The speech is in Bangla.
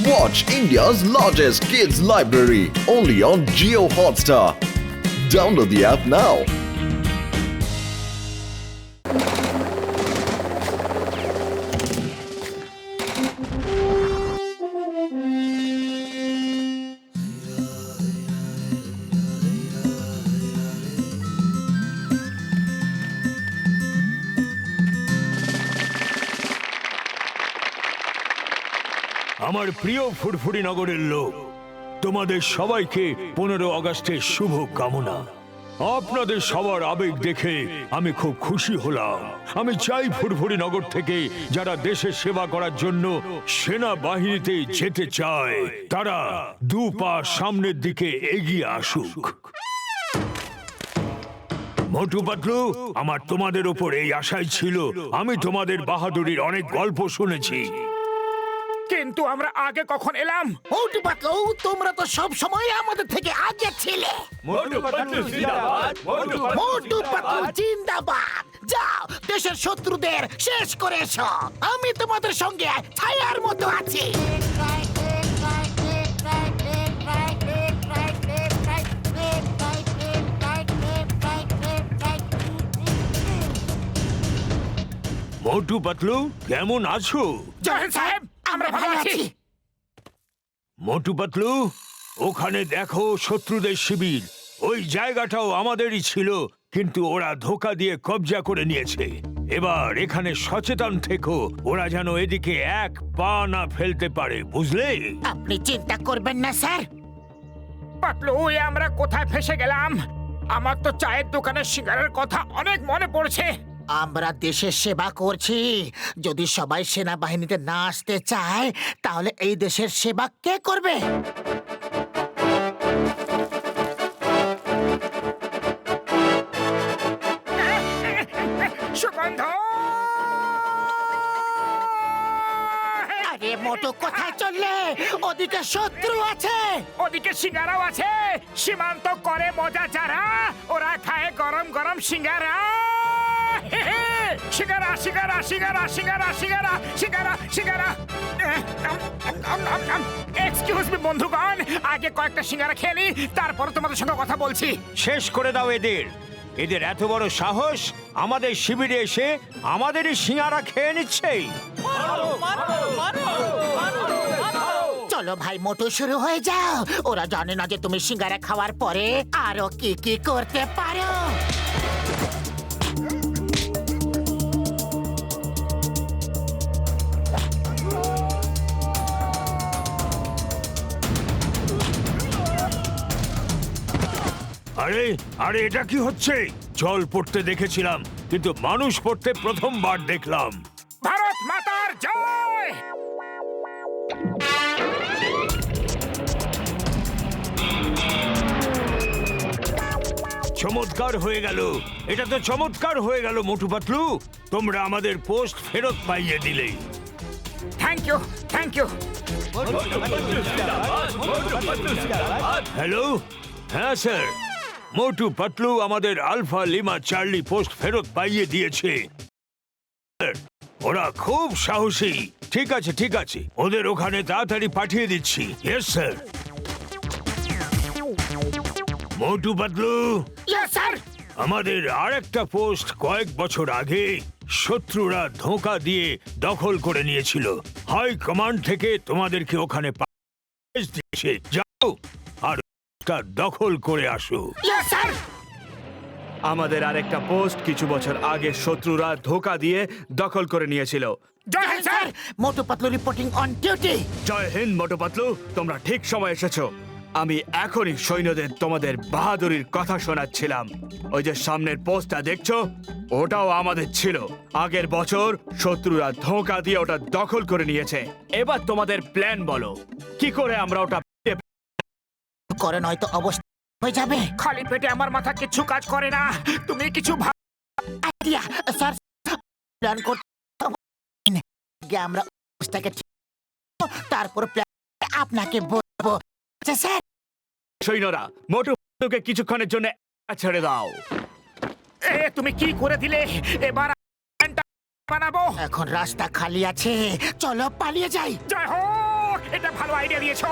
Watch India's largest kids library only on Jio Hotstar. Download the app now. আমার প্রিয় ফুরফুরি নগরের লোক, তোমাদের সবাইকে 15 আগস্টের শুভ কামনা। আপনাদের সবার আবেগ দেখে আমি খুব খুশি হলাম। আমি চাই ফুরফুরি নগর থেকে যারা দেশের সেবা করার জন্য সেনাবাহিনীতে যেতে চায় তারা 2 পা সামনের দিকে এগিয়ে আসুক। মোটু পাতলু, আমার তোমাদের উপর এই আশাই ছিল। আমি তোমাদের বাহাদুরির অনেক গল্প শুনেছি, কিন্তু আমরা আগে কখন এলাম? মোটু পাতলু, তোমরা তো সব সময় আমাদের থেকে আগে ছিলে। মোটু পাতলু জিন্দাবাদ, মোটু পাতলু জিন্দাবাদ। যাও, দেশের শত্রুদের শেষ করে এসো। আমি তোমাদের সঙ্গে ছায়ার মতো আছি। মোটু পাতলু, কেমন আছো? জয়েন সাহেব, আমরা ভালো আছি। মোটু পাতলু, ওখানে দেখো শত্রুদের শিবির। ওই জায়গাটাও আমাদেরই ছিল, কিন্তু ওরা ধোঁকা দিয়ে কবজা করে নিয়েছে। এবার এখানে সচেতন থেকো, ওরা যেন এদিকে এক পা না ফেলতে পারে, বুঝলে? আপনি চিন্তা করবেন না স্যার। পাতলু, আমরা কোথায় ফেসে গেলাম? আমার তো চায়ের দোকানের সিগারের কথা অনেক মনে পড়ছে। আমরা দেশের সেবা করছি। যদি সবাই সেনাবাহিনীতে না আসতে চায়, তাহলে এই দেশের সেবা কে করবে? সুগন্ধ! আরে মোটু, কোথায় চললে? ওদিকে শত্রু আছে। ওদিকে সিঙ্গারাও আছে। সীমান্ত করে মজা যারা, ওরা খায় গরম গরম সিঙ্গারা। সিঙ্গারা সিঙ্গারা সিঙ্গারা সিঙ্গারা সিঙ্গারা সিঙ্গারা সিঙ্গারা। এক্সকিউজ মি বন্ধুগণ, আগে কয়েকটা সিঙ্গারা খেয়ে নি, তারপর তোমাদের সঙ্গে কথা বলছি। শেষ করে দাও এদের। এদের এত বড় সাহস আমাদের শিবিরে এসে আমাদেরই সিঙ্গারা খেয়ে নিচ্ছে। চলো ভাই মোটু, শুরু হয়ে যাও। ওরা জানে না যে তুমি সিঙ্গারা খাওয়ার পরে আরো কি কি করতে পারো। আরে আরে, এটা কি হচ্ছে? জল পড়তে দেখেছিলাম, কিন্তু মানুষ পড়তে প্রথমবার দেখলাম। ভারত মাতার জয়! চমৎকার হয়ে গেল, এটা তো চমৎকার হয়ে গেল মোটু পাতলু। তোমরা আমাদের পোস্ট ফেরত পাইয়ে দিলে। Thank you, thank you. Hello, হ্যাঁ স্যার, মোটু পাতলু আমাদের আলফা লিমা চার্লি পোস্ট ফেরত পাইয়ে দিয়েছে। ওরা খুব সাহসী। ঠিক আছে ঠিক আছে, ওদের ওখানে তাড়াতাড়ি পাঠিয়ে দিচ্ছি। Yes sir. Motu Patlu, yes sir. আমাদের আরেকটা পোস্ট কয়েক বছর আগে শত্রুরা ধোঁকা দিয়ে দখল করে নিয়েছিল। হাই কমান্ড থেকে তোমাদেরকে ওখানে পাঠিয়ে দিয়েছে। যাও আর ওটা দখল করে আসো। Yes sir. আমাদের আরেকটা পোস্ট কিছু বছর আগে শত্রুরা ধোঁকা দিয়ে দখল করে নিয়েছিল। জয় হিন্দ sir. Motu Patlu reporting on duty. জয় হিন্দ মোটু পাতলু, তোমরা ঠিক সময় এসেছো। আমি এখনই সৈন্যদের তোমাদের বাহাদুরির কথা শোনাচ্ছিলাম। ওই যে সামনের পোস্টটা দেখছো, ওটাও আমাদের ছিল। আগের বছর শত্রুরা ধোঁকা দিয়ে ওটা দখল করে নিয়েছে। এবার তোমাদের প্ল্যান বলো, কি করে আমরা ওটা করে নয়তো অবস্থা হয়ে যাবে। খালি পেটে আমার মাথা কিছু কাজ করে না। তুমি কিছু আইডিয়া স্যার, প্ল্যান করতে আগে আমরা অবস্থাকে ঠিক, তারপর প্ল্যান আপনাকে বলবো। আচ্ছা স্যার। সৈন্যরা, মোটু পাতলুকে কিছুক্ষণের জন্য ছেড়ে দাও। তুমি কি করে দিলে? এবার বানাবো। এখন রাস্তা খালি আছে, চলো পালিয়ে যাই। জয় হোক! এটা ভালো আইডিয়া দিয়েছো